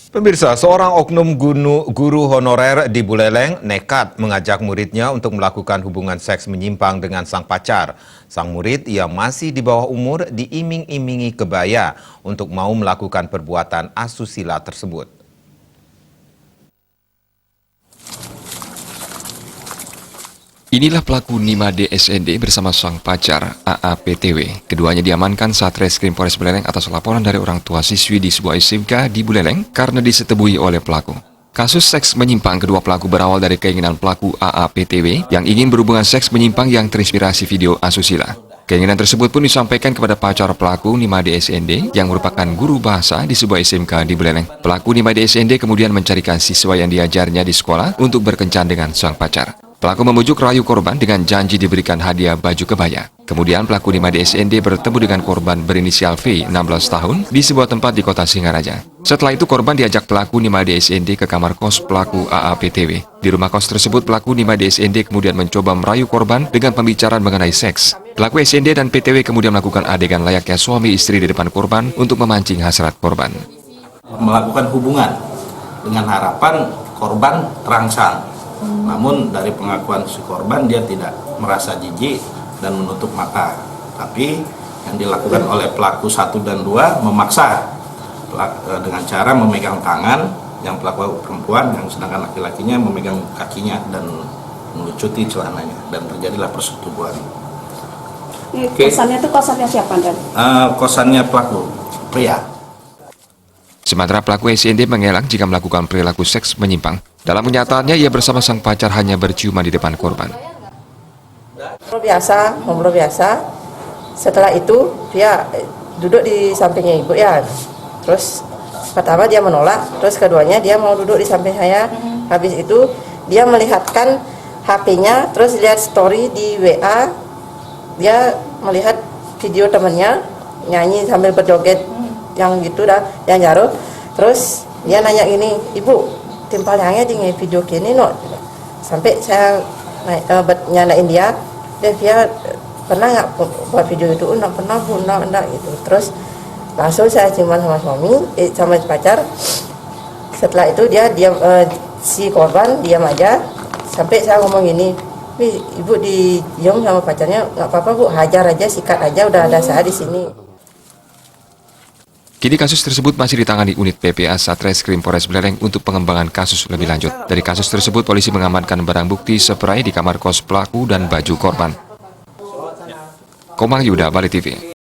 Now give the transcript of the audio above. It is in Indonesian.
Pemirsa, seorang oknum guru honorer di Buleleng nekat mengajak muridnya untuk melakukan hubungan seks menyimpang dengan sang pacar. Sang murid yang masih di bawah umur diiming-imingi kebaya untuk mau melakukan perbuatan asusila tersebut. Inilah pelaku Nima DSND bersama sang pacar AAPTW. Keduanya diamankan saat Reskrim Polres Buleleng atas laporan dari orang tua siswi di sebuah SMK di Buleleng karena disetubui oleh pelaku. Kasus seks menyimpang kedua pelaku berawal dari keinginan pelaku AAPTW yang ingin berhubungan seks menyimpang yang terinspirasi video asusila. Keinginan tersebut pun disampaikan kepada pacar pelaku Nima DSND yang merupakan guru bahasa di sebuah SMK di Buleleng. Pelaku Nima DSND kemudian mencarikan siswa yang diajarnya di sekolah untuk berkencan dengan sang pacar. Pelaku memujuk rayu korban dengan janji diberikan hadiah baju kebaya. Kemudian pelaku Nima DSND bertemu dengan korban berinisial V, 16 tahun, di sebuah tempat di kota Singaraja. Setelah itu korban diajak pelaku Nima DSND ke kamar kos pelaku AAPTW. Di rumah kos tersebut pelaku Nima DSND kemudian mencoba merayu korban dengan pembicaraan mengenai seks. Pelaku SND dan PTW kemudian melakukan adegan layaknya suami istri di depan korban untuk memancing hasrat korban. Melakukan hubungan dengan harapan korban terangsang. Namun dari pengakuan si korban dia tidak merasa jijik dan menutup mata. Tapi yang dilakukan oleh pelaku 1 dan 2 memaksa dengan cara memegang tangan yang pelaku perempuan, yang sedangkan laki-lakinya memegang kakinya dan melucuti celananya, dan terjadilah persetubuhan. Kosannya itu kosannya siapa, Dan? Kosannya pelaku pria. Sementara pelaku SND mengelak jika melakukan perilaku seks menyimpang. Dalam kenyataannya, ia bersama sang pacar hanya berciuman di depan korban. Ngobrol biasa. Setelah itu, dia duduk di sampingnya ibu ya. Terus pertama dia menolak, terus keduanya dia mau duduk di samping saya. Habis itu dia melihatkan HP-nya, terus lihat story di WA. Dia melihat video temannya nyanyi sambil berjoget, yang gitu dah, yang jaruh. Terus dia nanya gini, ibu timpalnya di video kini no. Sampai saya nyalain dia pernah nggak buat video itu? Nggak pernah bu, nggak gitu. Terus langsung saya ciuman sama suami, sama pacar. Setelah itu dia diam, si korban diam aja. Sampai saya ngomong gini, ibu diem sama pacarnya, nggak apa-apa bu, hajar aja, sikat aja, udah ada saya di sini. Kini kasus tersebut masih ditangani unit PPA Satreskrim Polres Buleleng untuk pengembangan kasus lebih lanjut. Dari kasus tersebut, polisi mengamankan barang bukti spray di kamar kos pelaku dan baju korban. Komang Yuda, Bali TV.